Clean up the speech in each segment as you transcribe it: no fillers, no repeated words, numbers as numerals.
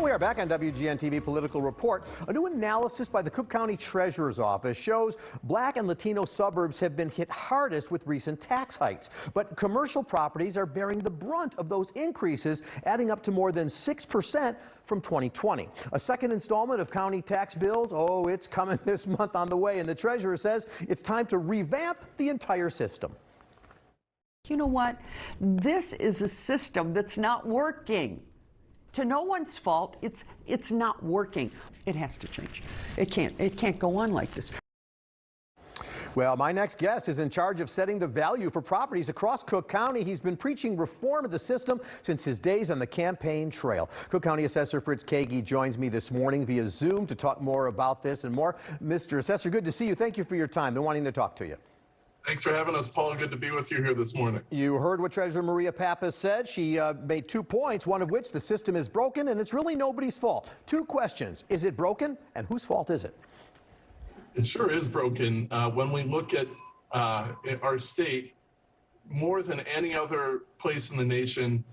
And we are back on WGN-TV Political Report. A new analysis by the Cook County Treasurer's Office shows Black and Latino suburbs have been hit hardest with recent tax hikes. But commercial properties are bearing the brunt of those increases, adding up to more than 6% from 2020. A second installment of county tax bills, it's coming this month on the way. And the Treasurer says it's time to revamp the entire system. You know what? This is a system that's not working. To no one's fault, it's not working. It has to change. It can't go on like this. Well, my next guest is in charge of setting the value for properties across Cook County. He's been preaching reform of the system since his days on the campaign trail. Cook County Assessor Fritz Kagi joins me this morning via Zoom to talk more about this and more. Mr. Assessor, good to see you. Thank you for your time. Been wanting to talk to you. Thanks for having us, Paul. Good to be with you here this morning. You heard what Treasurer Maria Pappas said. She made 2 points, one of which the system is broken and it's really nobody's fault. 2 questions. Is it broken and whose fault is it? It sure is broken. When we look at our state, more than any other place in the nation,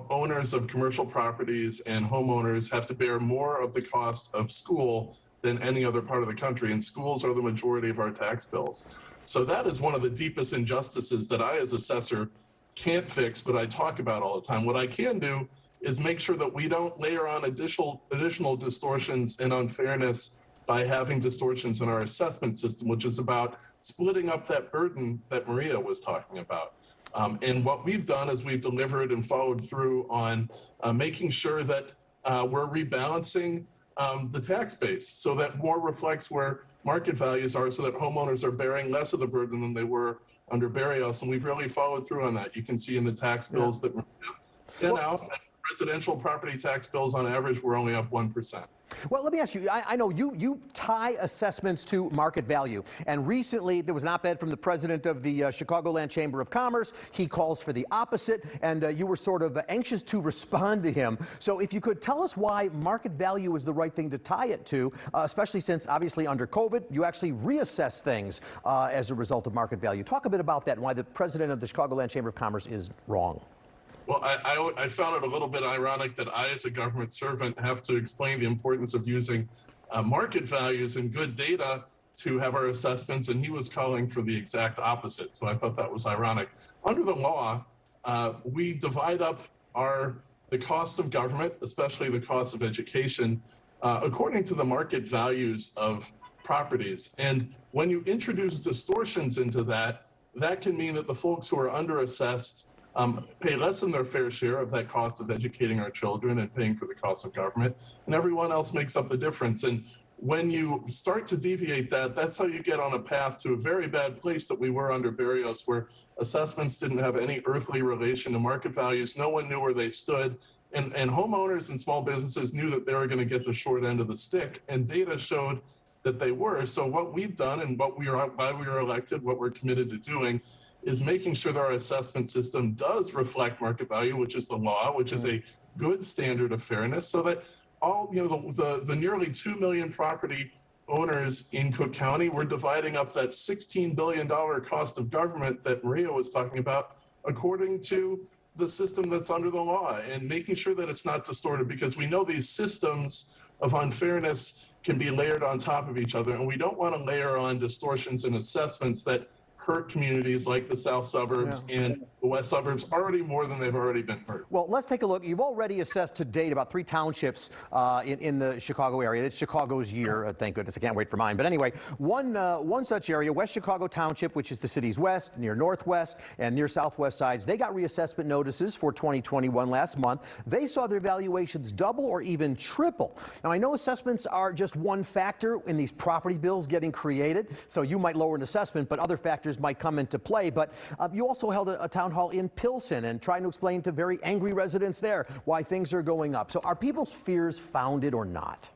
owners of commercial properties and homeowners have to bear more of the cost of school than any other part of the country, and schools are the majority of our tax bills. So that is one of the deepest injustices that I as assessor can't fix, but I talk about all the time. What I can do is make sure that we don't layer on additional distortions and unfairness by having distortions in our assessment system, which is about splitting up that burden that Maria was talking about. And what we've done is we've delivered and followed through on making sure that we're rebalancing the tax base so that more reflects where market values are, so that homeowners are bearing less of the burden than they were under Berrios, and we've really followed through on that. You can see in the tax bills that sent out, residential property tax bills on average were only up 1%. Well, let me ask you, I know you tie assessments to market value, and recently there was an op-ed from the president of the Chicagoland Chamber of Commerce. He calls for the opposite, and you were sort of anxious to respond to him. So if you could tell us why market value is the right thing to tie it to, especially since obviously under COVID, you actually reassess things as a result of market value. Talk a bit about that and why the president of the Chicagoland Chamber of Commerce is wrong. Well, I found it a little bit ironic that I, as a government servant, have to explain the importance of using market values and good data to have our assessments, and he was calling for the exact opposite. So I thought that was ironic. Under the law, we divide up the costs of government, especially the cost of education, according to the market values of properties. And when you introduce distortions into that, that can mean that the folks who are underassessed pay less than their fair share of that cost of educating our children and paying for the cost of government, and everyone else makes up the difference. And when you start to deviate that, that's how you get on a path to a very bad place that we were under Berrios, where assessments didn't have any earthly relation to market values. No one knew where they stood, and homeowners and small businesses knew that they were going to get the short end of the stick, and data showed that they were. So what we've done and why we were elected, what we're committed to doing, is making sure that our assessment system does reflect market value, which is the law, which is a good standard of fairness, so that all, the nearly 2 million property owners in Cook County, we're dividing up that $16 billion cost of government that Maria was talking about according to the system that's under the law, and making sure that it's not distorted, because we know these systems of unfairness can be layered on top of each other, and we don't want to layer on distortions in assessments that hurt communities like the south suburbs and the west suburbs already more than they've already been hurt. Well, let's take a look. You've already assessed to date about 3 townships in the Chicago area. It's Chicago's year, thank goodness. I can't wait for mine. But anyway, one such area, West Chicago Township, which is the city's west, near northwest, and near southwest sides, they got reassessment notices for 2021 last month. They saw their valuations double or even triple. Now, I know assessments are just one factor in these property bills getting created, so you might lower an assessment, but other factors might come into play. But you also held a town hall in Pilsen and trying to explain to very angry residents there why things are going up. So are people's fears founded or not?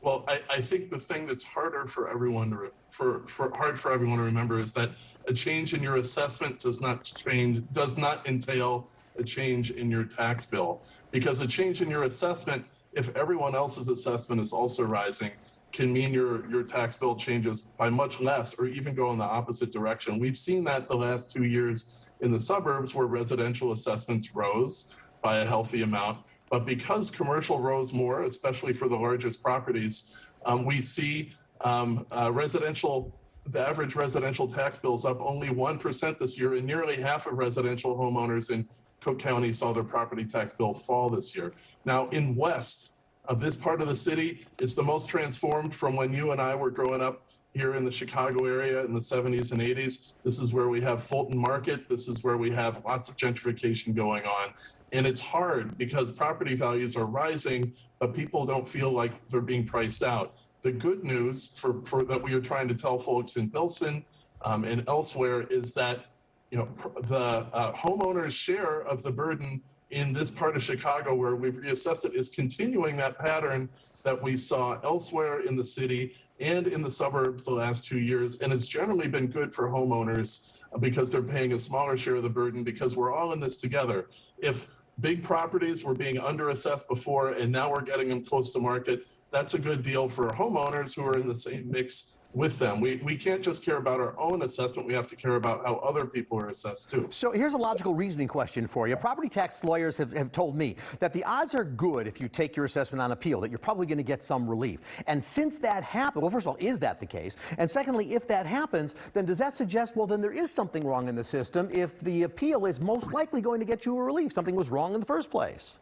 Well, I think the thing that's harder for everyone to remember is that a change in your assessment does not entail a change in your tax bill, because a change in your assessment, if everyone else's assessment is also rising, can mean your tax bill changes by much less or even go in the opposite direction. We've seen that the last 2 years in the suburbs, where residential assessments rose by a healthy amount, But because commercial rose more, especially for the largest properties, we see the average residential tax bills up only 1% this year, and nearly half of residential homeowners in Cook County saw their property tax bill fall this year. Now, in West, this part of the city is the most transformed from when you and I were growing up here in the Chicago area in the 70s and 80s. This is where we have Fulton Market. This is where we have lots of gentrification going on. And it's hard because property values are rising, but people don't feel like they're being priced out. The good news for that we are trying to tell folks in Bilson and elsewhere is that the homeowners' share of the burden in this part of Chicago where we've reassessed it is continuing that pattern that we saw elsewhere in the city and in the suburbs the last 2 years. And it's generally been good for homeowners because they're paying a smaller share of the burden because we're all in this together. If big properties were being underassessed before and now we're getting them close to market, that's a good deal for homeowners who are in the same mix with them. We can't just care about our own assessment, we have to care about how other people are assessed too. So here's a logical reasoning question for you. Property tax lawyers have told me that the odds are good if you take your assessment on appeal, that you're probably going to get some relief. And since that happened, well, first of all, is that the case? And secondly, if that happens, then does that suggest, well, then there is something wrong in the system if the appeal is most likely going to get you a relief? Something was wrong in the first place.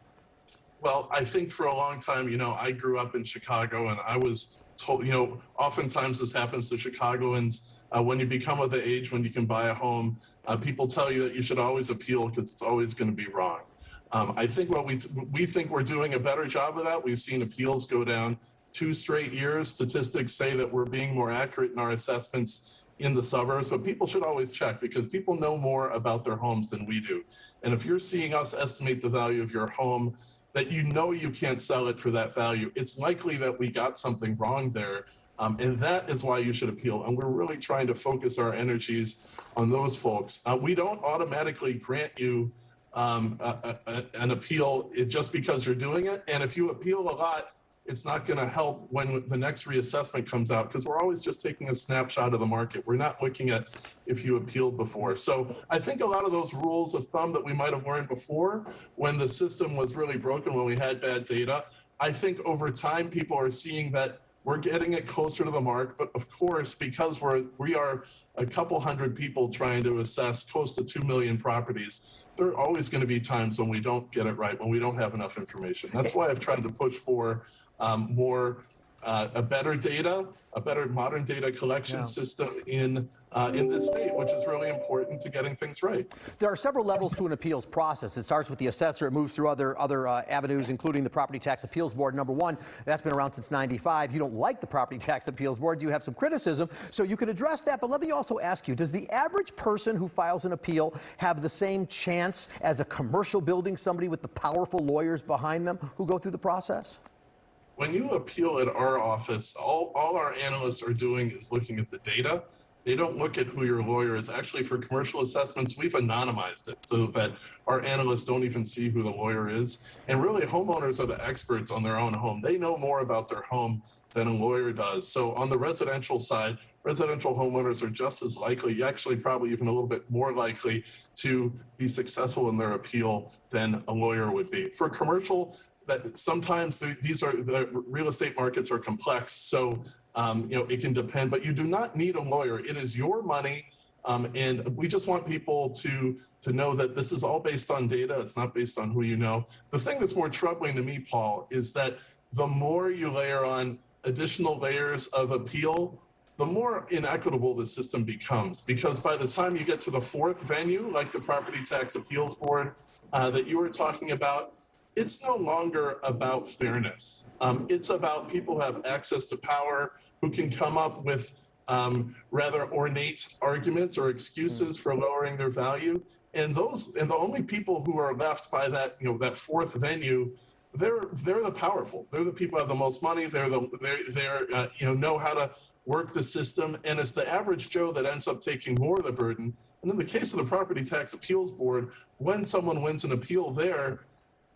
Well, I think for a long time, I grew up in Chicago and I was told, oftentimes this happens to Chicagoans. When you become of the age when you can buy a home, people tell you that you should always appeal because it's always going to be wrong. I think we think we're doing a better job of that. We've seen appeals go down 2 straight years. Statistics say that we're being more accurate in our assessments in the suburbs, but people should always check because people know more about their homes than we do. And if you're seeing us estimate the value of your home, that you can't sell it for that value, it's likely that we got something wrong there. And that is why you should appeal. And we're really trying to focus our energies on those folks. We don't automatically grant you an appeal just because you're doing it. And if you appeal a lot, it's not going to help when the next reassessment comes out because we're always just taking a snapshot of the market. We're not looking at if you appealed before. So I think a lot of those rules of thumb that we might have learned before when the system was really broken, when we had bad data, I think over time people are seeing that we're getting it closer to the mark. But of course, because we are a couple hundred people trying to assess close to 2 million properties, there are always going to be times when we don't get it right, when we don't have enough information. That's why I've tried to push for a better data, a better modern data collection system in this state, which is really important to getting things right. There are several levels to an appeals process. It starts with the assessor. It moves through other avenues, including the Property Tax Appeals Board. Number one, that's been around since '95. You don't like the Property Tax Appeals Board. You have some criticism, so you could address that. But let me also ask you, does the average person who files an appeal have the same chance as a commercial building, somebody with the powerful lawyers behind them who go through the process? When you appeal at our office, all our analysts are doing is looking at the data. They don't look at who your lawyer is. Actually, for commercial assessments, we've anonymized it so that our analysts don't even see who the lawyer is. And really, homeowners are the experts on their own home. They know more about their home than a lawyer does. So on the residential side, residential homeowners are just as likely, actually probably even a little bit more likely to be successful in their appeal than a lawyer would be. For commercial, that sometimes the real estate markets are complex, so it can depend, but you do not need a lawyer. It is your money, and we just want people to know that this is all based on data. It's not based on who you know. The thing that's more troubling to me, Paul, is that the more you layer on additional layers of appeal, the more inequitable the system becomes, because by the time you get to the 4th venue, like the Property Tax Appeals Board that you were talking about, it's no longer about fairness. It's about people who have access to power, who can come up with rather ornate arguments or excuses for lowering their value. And the only people who are left by that, that 4th venue, they're the powerful. They're the people who have the most money. They're know how to work the system. And it's the average Joe that ends up taking more of the burden. And in the case of the Property Tax Appeals Board, when someone wins an appeal there,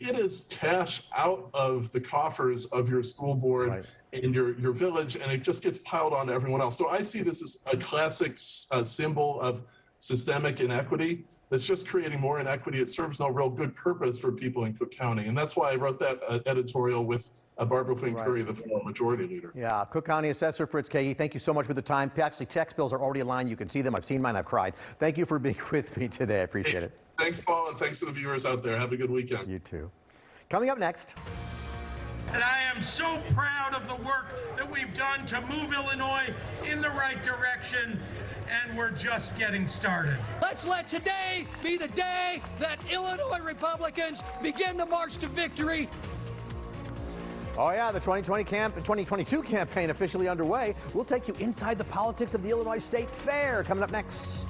it is cash out of the coffers of your school board and your village, and it just gets piled on to everyone else. So I see this as a classic symbol of systemic inequity that's just creating more inequity. It serves no real good purpose for people in Cook County. And that's why I wrote that editorial with Barbara Flynn Curry, the former majority leader. Yeah, Cook County Assessor Fritz Kagi, thank you so much for the time. Actually, tax bills are already aligned. You can see them. I've seen mine. I've cried. Thank you for being with me today. I appreciate it. Thanks, Paul, and thanks to the viewers out there. Have a good weekend. You too. Coming up next. And I am so proud of the work that we've done to move Illinois in the right direction, and we're just getting started. Let's let today be the day that Illinois Republicans begin the march to victory. Oh yeah, the 2022 campaign officially underway. We'll take you inside the politics of the Illinois State Fair coming up next.